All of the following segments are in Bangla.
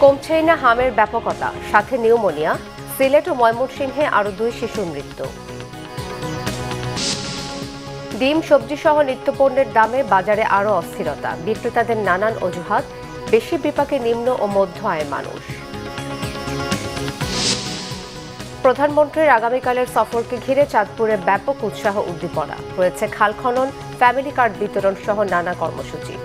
কমছেই না হামের ব্যাপকতা, সাথে নিউমোনিয়া। সিলেট ও ময়মনসিংহে আরও 2 শিশুর মৃত্যু। ডিম, সবজি সহ নিত্যপণ্যের দামে বাজারে আরও অস্থিরতা, বিক্রেতাদের নানান অজুহাত। বেশি বিপাকে নিম্ন ও মধ্য আয়ের মানুষ। প্রধানমন্ত্রীর আগামীকালের সফরকে ঘিরে চাঁদপুরে ব্যাপক উৎসাহ উদ্দীপনা। রয়েছে খাল খনন, ফ্যামিলি কার্ড বিতরণ সহ নানা কর্মসূচি।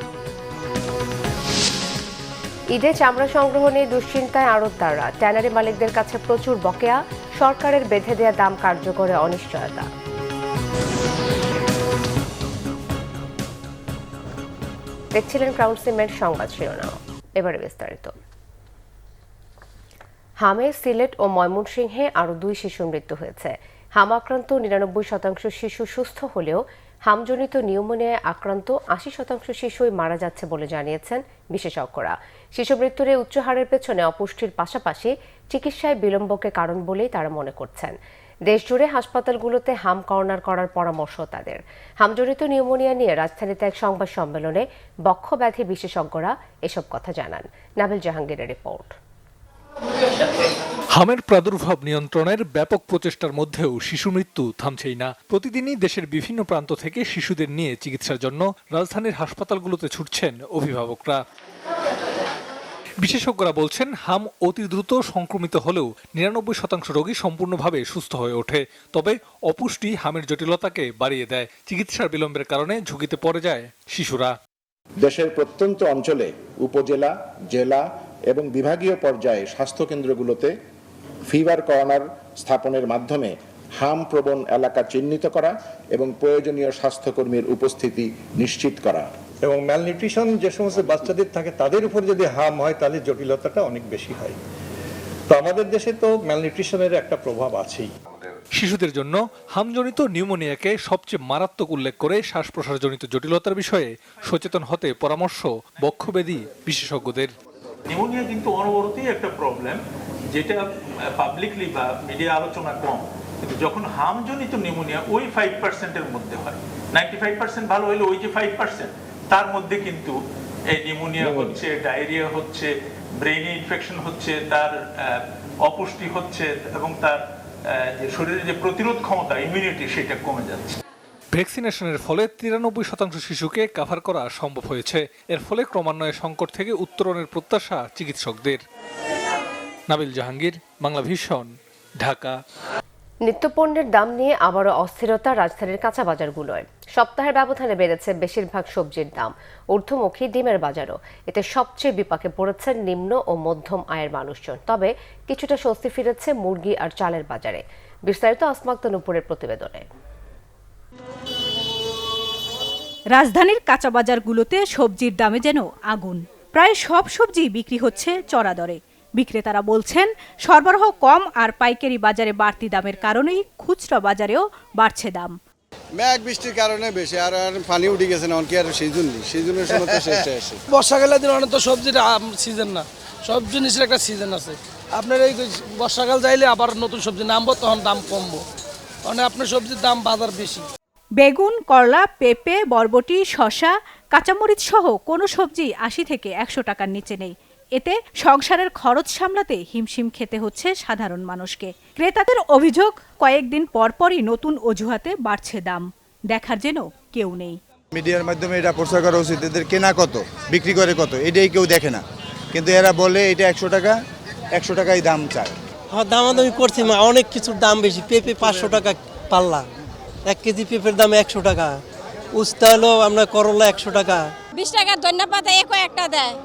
ঈদে চামড়া সংগ্রহ নিয়ে দুশ্চিন্তায় আড়তদাররা। ট্যানারি মালিকদের কাছে প্রচুর বকেয়া, সরকারের বেঁধে দেয়া দাম কার্যকরে অনিশ্চয়তা। দেখছিলেন ক্রাউন সিমেন্ট সংবাদ শিরোনাম, এবারে বিস্তারিত। হামে সিলেট ও ময়মনসিংহে আরও 2 শিশুর মৃত্যু হয়েছে। হাম আক্রান্ত 99% শিশু সুস্থ হলেও হামজনিত নিউমোনিয়ায় আক্রান্ত 80% শিশুই মারা যাচ্ছে বলে জানিয়েছেন বিশেষজ্ঞরা। শিশু মৃত্যুর এই উচ্চ হারের পেছনে অপুষ্টির পাশাপাশি চিকিৎসায় বিলম্বকে কারণ বলেই তারা মনে করছেন। দেশজুড়ে হাসপাতালগুলোতে হাম কর্নার করার পরামর্শ তাদের। হামজনিত নিউমোনিয়া নিয়ে রাজধানীতে এক সংবাদ সম্মেলনে বক্ষব্যাধি বিশেষজ্ঞরা এসব কথা জানান। নাবিল জাহাঙ্গীরের রিপোর্ট। হামের প্রাদুর্ভাব নিয়ন্ত্রণের ব্যাপক প্রচেষ্টার মধ্যেও শিশু মৃত্যু থামছেই না। প্রতিদিনই দেশের বিভিন্ন প্রান্ত থেকে শিশুদের নিয়ে চিকিৎসার জন্য রাজধানীর হাসপাতালগুলোতে ছুটছেন অভিভাবকরা। বিশেষজ্ঞরা বলছেন, হাম অতি দ্রুত সংক্রমিত হলেও 99% রোগী সম্পূর্ণভাবে সুস্থ হয়ে ওঠে। তবে অপুষ্টি হামের জটিলতাকে বাড়িয়ে দেয়। চিকিৎসার বিলম্বের কারণে ঝুঁকিতে পড়ে যায় শিশুরা। দেশের প্রত্যন্ত অঞ্চলে উপজেলা, জেলা এবং বিভাগীয় পর্যায়ে স্বাস্থ্যকেন্দ্রগুলোতে ফিভার কর্নার স্থাপনের মাধ্যমে হাম প্রবণ এলাকা চিহ্নিত করা এবং প্রয়োজনীয় স্বাস্থ্যকর্মীর উপস্থিতি নিশ্চিত করা। এবং ম্যালনিউট্রিশন যে সমস্ত বাচ্চাদের থাকে তাদের উপর যদি হাম হয় তাহলে জটিলতাটা অনেক বেশি হয়। তো আমাদের দেশে তো ম্যালনিউট্রিশনের একটা প্রভাব আছেই। শিশুদের জন্য হামজনিত নিউমোনিয়াকে সবচেয়ে মারাত্মক উল্লেখ করে শ্বাস প্রশ্বাসজনিত জটিলতার বিষয়ে সচেতন হতে পরামর্শ বক্ষব্যাধি বিশেষজ্ঞদের। নিউমোনিয়া কিন্তু অনবরতই একটা প্রবলেম, যেটা পাবলিকলি বা মিডিয়া আলোচনা কম, কিন্তু যখন হামজনিত নিউমোনিয়া ওই 5%-এর মধ্যে হয়, 95% ভালো হলে ওই যে 5% তার মধ্যে কিন্তু এই নিউমোনিয়া হচ্ছে, ডায়রিয়া হচ্ছে, ব্রেইনে ইনফেকশন হচ্ছে, তার অপুষ্টি হচ্ছে এবং তার যে শরীরের যে প্রতিরোধ ক্ষমতা, ইমিউনিটি, সেটা কমে যাচ্ছে। ভ্যাকসিনেশনের ফলে 93% শিশুকে কাভার করা সম্ভব হয়েছে। এর ফলে ক্রমান্বয়ে সংকট থেকে উত্তরণের প্রত্যাশা চিকিৎসকদের। নাবিল জাহাঙ্গীর, বাংলা ভিশন, ঢাকা। নিত্যপণ্যের দাম নিয়ে আবারও অস্থিরতা রাজধানীর কাঁচা বাজারগুলোয়। সপ্তাহের ব্যবধানে বেড়েছে বেশিরভাগ সবজির দাম, ঊর্ধ্বমুখী ডিমের বাজারও। এতে সবচেয়ে বিপাকে পড়েছেন নিম্ন ও মধ্যম আয়ের মানুষজন। তবে কিছুটা স্বস্তি ফিরেছে মুরগি আর চালের বাজারে। বিস্তারিত আসমা আক্তার নূপুরের প্রতিবেদনে। রাজধানীর কাঁচা বাজারগুলোতে সবজির দামে যেন আগুন। প্রায় সব সবজি বিক্রি হচ্ছে চড়া দরে। বিক্রেতারা বলছেন, সরবরাহ কম আর পাইকারি বাজারে বাড়তি দামের কারণেই খুচরা বাজারেও বাড়ছে দাম। মেঘ বৃষ্টির কারণে বেশি, আর পানি উঠে গেছে না, কি আর সিজনের সময় তো শেষ হয়ে আসে। বর্ষাকালের দিন অনেক তো সবজির সিজন না, সব জিনিসের একটা সিজন আছে। আপনার এই বর্ষাকাল যাইলে আবার নতুন সবজি নামবো, তখন দাম কমবো, মানে আপনার সবজির দাম বাজার বেশি। বেগুন, করলা, পেঁপে, বরবটি, শসা, কাঁচামরিচ সহ কোনো সবজি 80 থেকে 100 টাকার নিচে নেই। এতে সংসারের খরচ সামলাতে হিমশিম খেতে হচ্ছে সাধারণ মানুষকে। ক্রেতাদের অভিযোগ, কয়েকদিন পরপরই নতুন অজুহাতে বাড়ছে দাম। দেখার যেন কেউ নেই। মিডিয়ার মাধ্যমে এটা প্রচার করা উচিত, এদের কেনা কত, বিক্রি করে কত, এটাই কেউ দেখে না। কিন্তু এরা বলে এটা 100 টাকা, 100 টাকাই দাম চায়। দামাদামি করছি, অনেক কিছুর দাম বেশি। পেঁপে 500 টাকা পাল্লা, 1 কেজি পেঁপের দাম 100 টাকা। উস্তা হলো আমরা করলা 100 টাকা। 20 টাকার ধন্যবাদ একটা দেয়।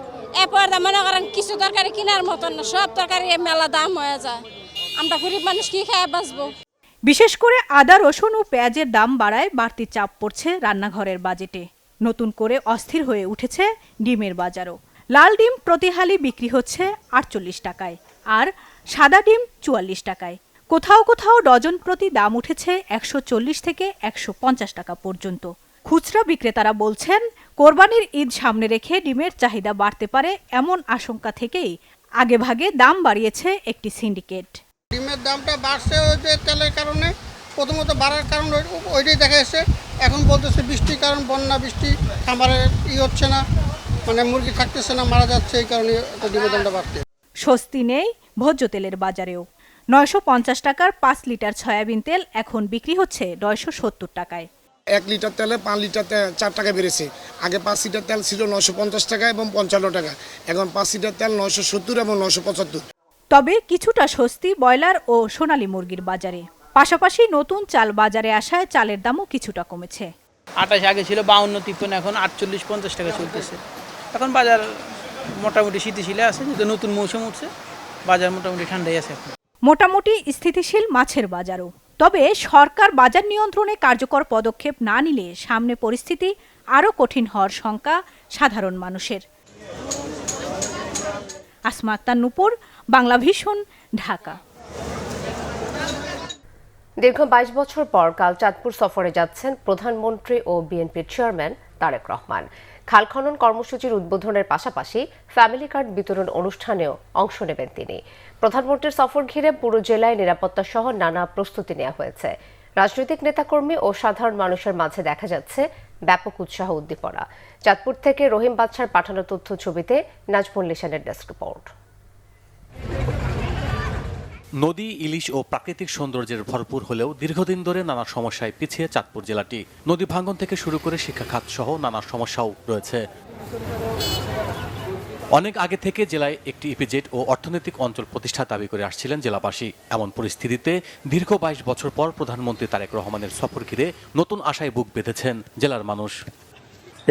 এরপর মনে করেন কিছু তরকারি কেনার মতন না, সব তরকারি মেলা দাম হয়ে যায়। আমরা গরিব মানুষ কি খেয়ে বাঁচবো? বিশেষ করে আদা, রসুন ও পেঁয়াজের দাম বাড়ায় বাড়তি চাপ পড়ছে রান্নাঘরের বাজেটে। নতুন করে অস্থির হয়ে উঠেছে ডিমের বাজারও। লাল ডিম প্রতি হালি বিক্রি হচ্ছে 48 টাকায়, আর সাদা ডিম 44 টাকায়। কোথাও কোথাও ডজন প্রতি দাম উঠেছে 140 থেকে 150 টাকা পর্যন্ত। খুচরা বিক্রেতারা বলছেন, কোরবানির ঈদ সামনে রেখে ডিমের চাহিদা বাড়তে পারে এমন আশঙ্কা থেকেই আগেভাগে দাম বাড়িয়েছে একটি সিন্ডিকেট। ডিমের দামটা বাড়ছে ওই যে তেলের কারণে, প্রথমত বাড়ার কারণ ওইটাই দেখা যাচ্ছে। এখন বলতেছে বৃষ্টির কারণ, বন্যা বৃষ্টি, খামারের হচ্ছে না, মানে মুরগি থাকতেছে না, মারা যাচ্ছে, এই কারণে ডিমের দামটা বাড়ছে। স্বস্তি নেই ভোজ্য তেলের বাজারেও। 950 টাকার 5 লিটার সয়াবিন তেল এখন বিক্রি হচ্ছে 970 টাকায়। 1 লিটার তেলে 5 লিটার 4 টাকা বেড়েছে। আগে 5 লিটার তেল ছিল 950 টাকা এবং 55 টাকা, এখন 5 লিটার তেল 970 এবং 975। তবে কিছুটা স্বস্তি ব্রয়লার ও সোনালী মুরগির বাজারে। পাশাপাশি নতুন চাল বাজারে আসায় চালের দামও কিছুটা কমেছে। 28 আগে ছিল 52-53, এখন 48-50 টাকা চলতেছে। এখন বাজার মোটামুটি স্থিতিশীল আছে, যেহেতু নতুন মৌসুম উঠছে, বাজার মোটামুটি ঠান্ডাই আছে। মোটামুটি স্থিতিশীল মাছের বাজারও। তবে সরকার বাজার নিয়ন্ত্রণে কার্যকর পদক্ষেপ না নিলে সামনে পরিস্থিতি আরও কঠিন হওয়ার শঙ্কা সাধারণ মানুষের। আসমা আক্তার নূপুর, বাংলা ভিশন, ঢাকা। দীর্ঘ 22 বছর পর কাল চাঁদপুর সফরে যাচ্ছেন প্রধানমন্ত্রী ও বিএনপির চেয়ারম্যান তারেক রহমান। খাল খনন কর্মসূচির উদ্বোধনের পাশাপাশি ফ্যামিলি কার্ড বিতরণ অনুষ্ঠানেও অংশ নেবেন তিনি। প্রধানমন্ত্রীর সফর ঘিরে পুরো জেলায় নিরাপত্তা সহ নানা প্রস্তুতি নেওয়া হয়েছে। রাজনৈতিক নেতাকর্মী ও সাধারণ মানুষের মাঝে দেখা যাচ্ছে ব্যাপক উৎসাহ উদ্দীপনা। চাঁদপুর থেকে রহিম বাদশার পাঠানো তথ্য ছবিতে নাজমুল নিশানের ডেস্ক রিপোর্ট। নদী, ইলিশ ও প্রাকৃতিক সৌন্দর্যের ভরপুর হলেও দীর্ঘদিন ধরে নানা সমস্যায় পিছিয়ে চাঁদপুর জেলাটি। নদী ভাঙন থেকে শুরু করে শিক্ষা খাত সহ নানা সমস্যাও রয়েছে। অনেক আগে থেকে জেলায় একটি ইপিজেড ও অর্থনৈতিক অঞ্চল প্রতিষ্ঠা দাবি করে আসছিলেন জেলাবাসী। এমন পরিস্থিতিতে দীর্ঘ 22 বছর পর প্রধানমন্ত্রী তারেক রহমানের সফর ঘিরে নতুন আশায় বুক বেঁধেছেন জেলার মানুষ।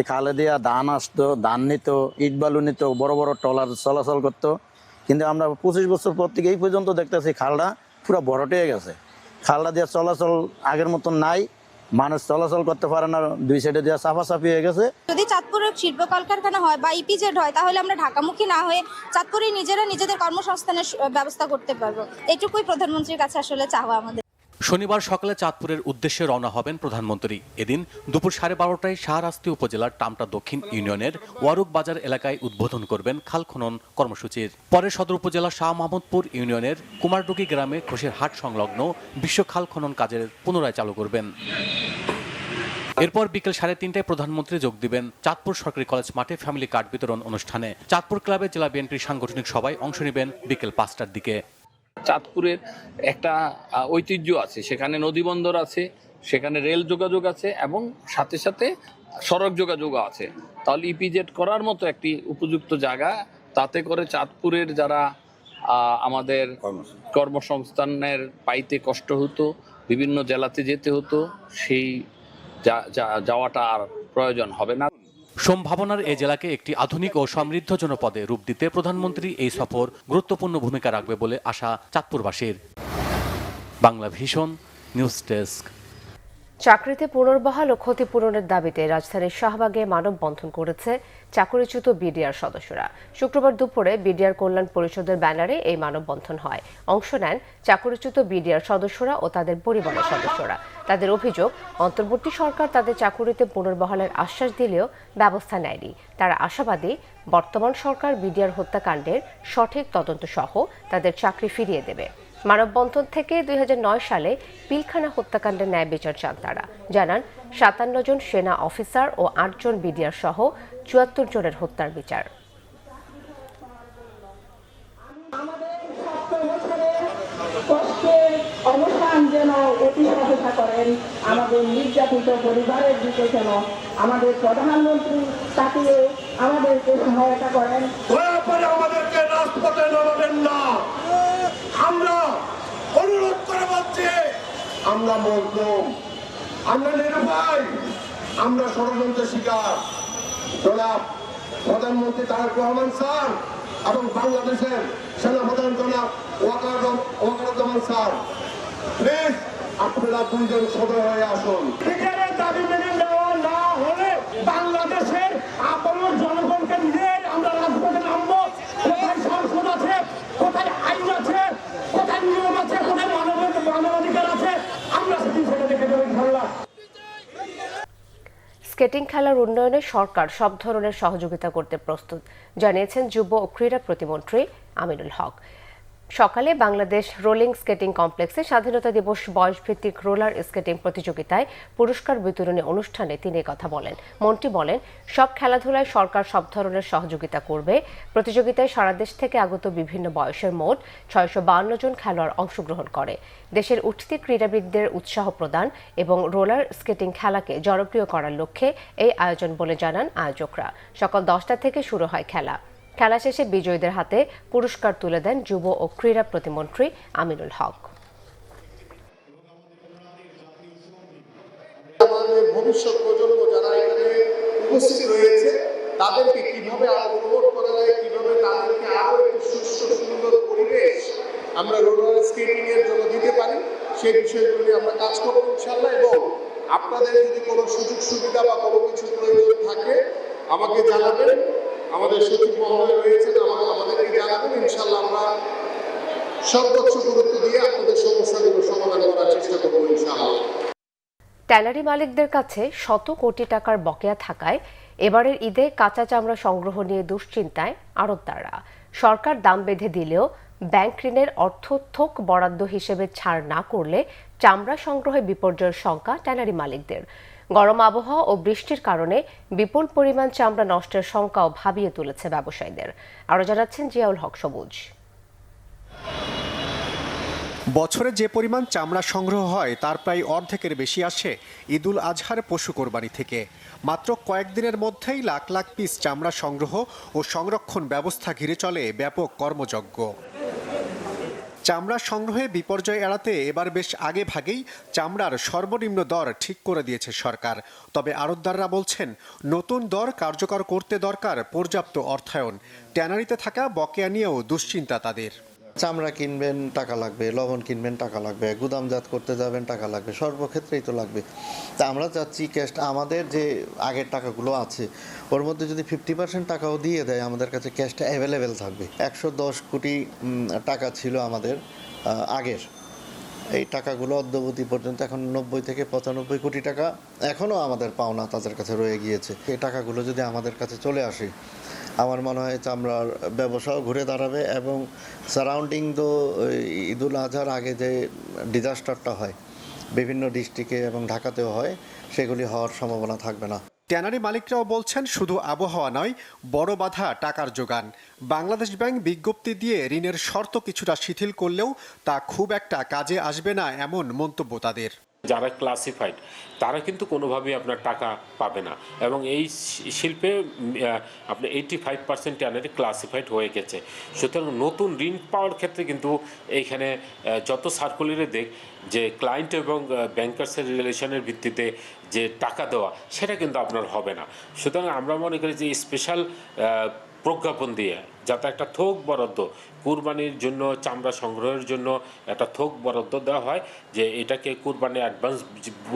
খালে দিয়া ধান আসতো, ধান নিত, ইট বালু নিত, বড় বড় ট্রলার চলাচল করতো। কিন্তু আমরা 25 বছর পর থেকে এই পর্যন্ত দেখতেছি খালটা পুরো ভরাট হয়ে গেছে। খালটা দিয়ে চলাচল আগের মতন নাই, মানুষ চলাচল করতে পারে না, দুই সাইডে দিয়ে চাপাচাপি হয়ে গেছে। যদি চাঁদপুরে শিল্প কলকারখানা হয় বা ইপিজেড হয়, তাহলে আমরা ঢাকামুখী না হয়ে চাঁদপুরে নিজেরা নিজেদের কর্মসংস্থানের ব্যবস্থা করতে পারবো। এটুকুই প্রধানমন্ত্রীর কাছে আসলে চাওয়া আমাদের। শনিবার সকালে চাঁদপুরের উদ্দেশ্যে রওনা হবেন প্রধানমন্ত্রী। এদিন দুপুর 12:30টায় শাহরাস্তি উপজেলার টামটা দক্ষিণ ইউনিয়নের ওয়ারুক বাজার এলাকায় উদ্বোধন করবেন খাল খনন কর্মসূচির। পরে সদর উপজেলা শাহ মাহমুদপুর ইউনিয়নের কুমারডুগি গ্রামে ঘোষের হাট সংলগ্ন বিশ্ব খাল খনন কাজের পুনরায় চালু করবেন। এরপর বিকেল 3:30টায় প্রধানমন্ত্রী যোগ দিবেন চাঁদপুর সরকারি কলেজ মাঠে ফ্যামিলি কার্ড বিতরণ অনুষ্ঠানে। চাঁদপুর ক্লাবে জেলা বিএনপির সাংগঠনিক সভায় অংশ নেবেন বিকেল 5টার দিকে। চাঁদপুরের একটা ঐতিহ্য আছে, সেখানে নদী বন্দর আছে, সেখানে রেল যোগাযোগ আছে এবং সাথে সাথে সড়ক যোগাযোগ আছে। তাহলে ইপিজেড করার মতো একটি উপযুক্ত জায়গা, তাতে করে চাঁদপুরের যারা আমাদের কর্মসংস্থানের পাইতে কষ্ট হতো, বিভিন্ন জেলাতে যেতে হতো, সেই যাওয়াটা আর প্রয়োজন হবে না। সম্ভাবনার এই জেলাকে একটি আধুনিক ও সমৃদ্ধ জনপদে রূপ দিতে প্রধানমন্ত্রী এই সফর গুরুত্বপূর্ণ ভূমিকা রাখবে বলে আশা চাঁদপুরবাসীর। Bangla vision news desk. চাকরিতে পুনর্বহাল ও ক্ষতিপূরণের দাবিতে রাজধানীর শাহবাগে মানববন্ধন করেছে চাকরিচ্যুত বিডিআর সদস্যরা। শুক্রবার দুপুরে বিডিআর কল্যাণ পরিষদের ব্যানারে এই মানববন্ধন হয়। অংশ নেন চাকরিচ্যুত বিডিআর সদস্যরা ও তাদের পরিবারের সদস্যরা। তাদের অভিযোগ, অন্তর্বর্তী সরকার তাদের চাকুরিতে পুনর্বহালের আশ্বাস দিলেও ব্যবস্থা নেয়নি। তারা আশাবাদী বর্তমান সরকার বিডিআর হত্যাকাণ্ডের সঠিক তদন্ত সহ তাদের চাকরি ফিরিয়ে দেবে। মানববন্ধন থেকে 2009 সালে পিলখানা হত্যাকাণ্ডের ন্যায় বিচার চান তারা। জানান 57 জন সেনা অফিসার ও 8 জন বিডিআর সহ 74 জনের হত্যার বিচার। অবস্থান যেন অতি সহায়তা করেন আমাদের নির্যাতিত পরিবারের দিকে, যেন আমাদের প্রধানমন্ত্রী তাকে আমাদেরকে সহায়তা করেন। দয়া করে আমাদেরকে রাজপথে নামাবেন না। আমরা অনুরোধ করে বলছি, আমরা মজলুম, আমরা নিরুপায়, আমরা ষড়যন্ত্রের শিকার। জনাব প্রধানমন্ত্রী তারেক রহমান স্যার এবং বাংলাদেশের সেনাপ্রধান জনাব ওয়াকারুজ্জামান স্যার, প্লিজ আপনারা দুইজন সদয় হয়ে আসুন। বিচারের দাবি মেনে নেওয়া না হলে বাংলাদেশের আপন জনগণকে নিয়ে আমরা রাজপথে নামবো। কোথায় সংসদ আছে, কোথায় আইন আছে, কোথায় নিয়ম আছে, কোথায় মানবাধিকার আছে, আমরা সেটা দেখে দেবো ইনশাআল্লাহ। স্কেটিং খেলার উন্নয়নে সরকার সব ধরনের সহযোগিতা করতে প্রস্তুত জানিয়েছেন যুব ও ক্রীড়া প্রতিমন্ত্রী আমিনুল হক। সকালে বাংলাদেশ রোলিং স্কেটিং কমপ্লেক্সে স্বাধীনতা দিবস বয়সভিত্তিক রোলার স্কেটিং প্রতিযোগিতায় পুরস্কার বিতরণী অনুষ্ঠানে তিনি কথা বলেন। মন্ত্রী বলেন, সব খেলাধুলায় সরকার সব ধরনের সহযোগিতা করবে। প্রতিযোগিতায় সারা দেশ থেকে আগত বিভিন্ন বয়সের মোট 652 জন খেলোয়াড় অংশগ্রহণ করে। দেশের উঠতি ক্রীড়াবিদদের উৎসাহ প্রদান এবং রোলার স্কেটিং খেলাকে জনপ্রিয় করার লক্ষ্যে এই আয়োজন বলে জানান আয়োজকরা। সকাল 10টা থেকে শুরু হয় খেলা। খেলা শেষে বিজয়ীদের হাতে পুরস্কার তুলে দেন যুব ও ক্রীড়া প্রতিমন্ত্রী আমিনুল হক। আমাদের ভবিষ্যৎ প্রজন্ম যারা এখানে উপস্থিত রয়েছে তাদেরকে কিভাবে আরো প্রমোট করা যায়, কিভাবে তাদেরকে আরো একটি সুস্থ সুন্দর পরিবেশ আমরা রোলার স্কেটিং এর জন্য দিতে পারি, সেই বিষয়গুলো নিয়ে আমরা কাজ করবো ইনশাআল্লাহ। এবং আপনাদের যদি কোনো সুযোগ সুবিধা বা কোনো কিছু প্রয়োজন থাকে আমাকে জানাবেন। আমাদের সচিব মহোদয় রয়েছেন, আমাদেরকে জানাবেন। ইনশাআল্লাহ আমরা সর্বোচ্চ গুরুত্ব দিয়ে আপনাদের সমস্যাগুলো সমাধান করার চেষ্টা করবো ইনশাআল্লাহ। ট্যানারি মালিকদের কাছে শত কোটি টাকার বকেয়া থাকায় এবারের ঈদে কাঁচা চামড়া সংগ্রহ নিয়ে দুশ্চিন্তায় আড়তদাররা। সরকার দাম বেঁধে দিলেও ব্যাংক ঋণের অর্থ থোক বরাদ্দ হিসেবে ছাড় না করলে চামড়া সংগ্রহে বিপর্যয়ের শঙ্কা ট্যানারি মালিকদের। গরম আবহাওয়া ও বৃষ্টির কারণে বিপুল পরিমাণ চামড়া নষ্টের শঙ্কাও ভাবিয়ে তুলেছে ব্যবসায়ীদের। আরও জানাচ্ছেন জিয়াউল হক সবুজ। বছরে যে পরিমাণ চামড়া সংগ্রহ হয় তার প্রায় অর্ধেকের বেশি আসে ঈদুল আজহার পশু কোরবানি থেকে। মাত্র কয়েকদিনের মধ্যেই লাখ লাখ পিস চামড়া সংগ্রহ ও সংরক্ষণ ব্যবস্থা ঘিরে চলে ব্যাপক কর্মযজ্ঞ। চামড়া সংগ্রহে বিপর্যয় এড়াতে এবার বেশ আগে ভাগেই চামড়ার সর্বনিম্ন দর ঠিক করে দিয়েছে সরকার। তবে আড়তদাররা বলছেন, নতুন দর কার্যকর করতে দরকার পর্যাপ্ত অর্থায়ন। ট্যানারিতে থাকা বকেয়া নিয়েও দুশ্চিন্তা তাদের। চামড়া কিনবেন টাকা লাগবে, লবণ কিনবেন টাকা লাগবে, গুদামজাত করতে যাবেন টাকা লাগবে, সর্বক্ষেত্রেই তো লাগবে। তা আমরা চাচ্ছি ক্যাশ, আমাদের যে আগের টাকাগুলো আছে ওর মধ্যে যদি 50% টাকাও দিয়ে দেয় আমাদের কাছে ক্যাশটা অ্যাভেলেবেল থাকবে। 110 কোটি টাকা ছিল আমাদের আগের, এই টাকাগুলো অদ্যাবধি পর্যন্ত এখন 90 থেকে 95 কোটি টাকা এখনও আমাদের পাওনা তাদের কাছে রয়ে গিয়েছে। এই টাকাগুলো যদি আমাদের কাছে চলে আসে আমার মনে হয় চামড়ার ব্যবসাও ঘুরে দাঁড়াবে এবং সারাউন্ডিং তো ঈদুল আজহার আগে যে ডিজাস্টারটা হয় বিভিন্ন ডিস্ট্রিক্টে এবং ঢাকাতেও হয়, সেগুলি হওয়ার সম্ভাবনা থাকবে না। ট্যানারি মালিকরাও বলছেন, শুধু আবহাওয়া নয়, বড় বাধা টাকার যোগান। বাংলাদেশ ব্যাংক বিজ্ঞপ্তি দিয়ে ঋণের শর্ত কিছুটা শিথিল করলেও তা খুব একটা কাজে আসবে না এমন মন্তব্য তাদের। যারা ক্লাসিফাইড তারা কিন্তু কোনোভাবেই আপনার টাকা পাবে না, এবং এই শিল্পে আপনার 85% ট্যানারি ক্লাসিফাইড হয়ে গেছে। সুতরাং নতুন ঋণ পাওয়ার ক্ষেত্রে কিন্তু এইখানে যত সার্কুলারে দেখ যে ক্লায়েন্ট এবং ব্যাংকার্সের রিলেশনের ভিত্তিতে যে টাকা দেওয়া সেটা কিন্তু আপনার হবে না। সুতরাং আমরা মনে করি যে স্পেশাল প্রজ্ঞাপন দিয়ে যাতে একটা থোক বরাদ্দ কুরবানির জন্য, চামড়া সংগ্রহের জন্য একটা থোক বরাদ্দ দেওয়া হয়, যে এটাকে কুরবানি অ্যাডভান্স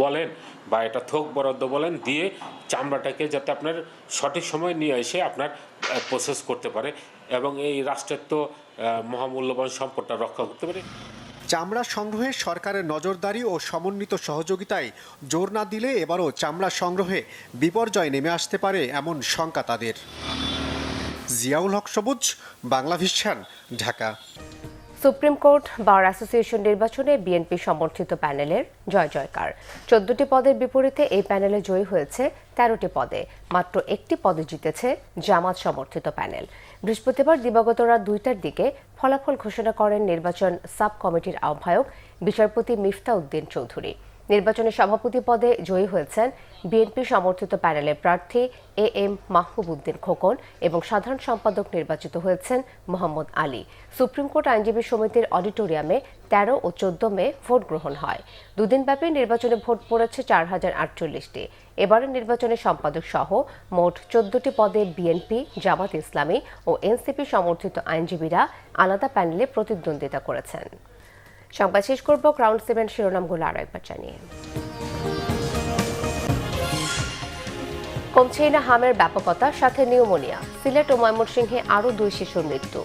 বলেন বা এটা থোক বরাদ্দ বলেন, দিয়ে চামড়াটাকে যাতে আপনার সঠিক সময় নিয়ে এসে আপনার প্রসেস করতে পারে এবং এই রাষ্ট্রের তো মহামূল্যবান সম্পদটা রক্ষা করতে পারে। চামড়া সংগ্রহে সরকারের নজরদারি ও সমন্বিত সহযোগিতায় জোর না দিলে এবারও চামড়া সংগ্রহে বিপর্যয় নেমে আসতে পারে এমন শঙ্কা তাদের। জিয়াউল হক সবুজ, Bangla vision, Dhaka. Supreme court bar association নির্বাচনে বিএনপি সমর্থিত প্যানেলের জয় জয়কার। 14টি পদের বিপরীতে এই প্যানেলে জয়ী হয়েছে 13টি পদে। মাত্র একটি পদে জিতেছে জামাত সমর্থিত প্যানেল। বৃহস্পতিবার দিবাগত রাত 2টার দিকে ফলাফল ঘোষণা করেন নির্বাচন সাব কমিটির আহ্বায়ক বিচারপতি মিফতা উদ্দিন চৌধুরী। নির্বাচনে সভাপতি পদে জয়ী হয়েছেন বিএনপি সমর্থিত প্যানেলের প্রার্থী AM মাহবুব উদ্দিন খোকন এবং সাধারণ সম্পাদক নির্বাচিত হয়েছেন মোহাম্মদ আলী। সুপ্রিম কোর্ট আইনজীবী সমিতির অডিটোরিয়ামে 13 ও 14 মে ভোট গ্রহণ হয়। দুদিনব্যাপী নির্বাচনে ভোট পড়েছে 4048টি। এবারের নির্বাচনে সম্পাদক সহ মোট 14টি পদে বিএনপি, জামাত ইসলামী ও এনসিপি সমর্থিত আইনজীবীরা আলাদা প্যানেলে প্রতিদ্বন্দ্বিতা করেছেন। সংবাদ শেষ করব ক্রাউন 7 শিরোনামগুলো আরও একবার জানিয়ে। কমছেই না হামের ব্যাপকতা, সাথে নিউমোনিয়া। সিলেট ও ময়মনসিংহে আরও 2 শিশুর মৃত্যু।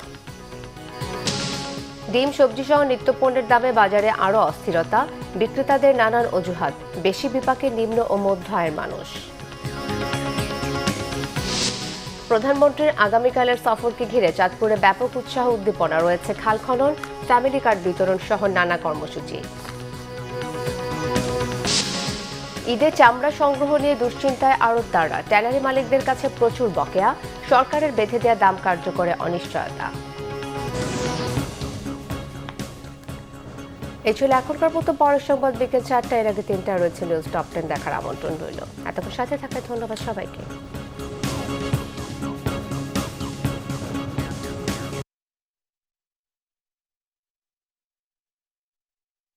ডিম, সবজি সহ নিত্যপণ্যের দামে বাজারে আরও অস্থিরতা, বিক্রেতাদের নানান অজুহাত। বেশি বিপাকে নিম্ন ও মধ্য আয়ের মানুষ। প্রধানমন্ত্রীর আগামীকালের সফরকে ঘিরে চাঁদপুরে ব্যাপক উৎসাহ উদ্দীপনা রয়েছে খাল খনন, ফ্যামিলি কার্ড বিতরণ সহ নানা কর্মসূচি। ঈদে চামড়া সংগ্রহ নিয়ে দুশ্চিন্তায় আড়তদাররা, ট্যানারি মালিকদের কাছে প্রচুর বকেয়া, সরকারের বেঁধে দেওয়া দাম কার্যকরে অনিশ্চয়তা। এই ছিল এখনকার মতো পরের সংবাদ বিকেল 4টা, এর আগে 3টা রয়েছে নিউজ টপ 10 দেখার আমন্ত্রণ রইল। এতক্ষণ সাথে থাকার ধন্যবাদ সবাইকে।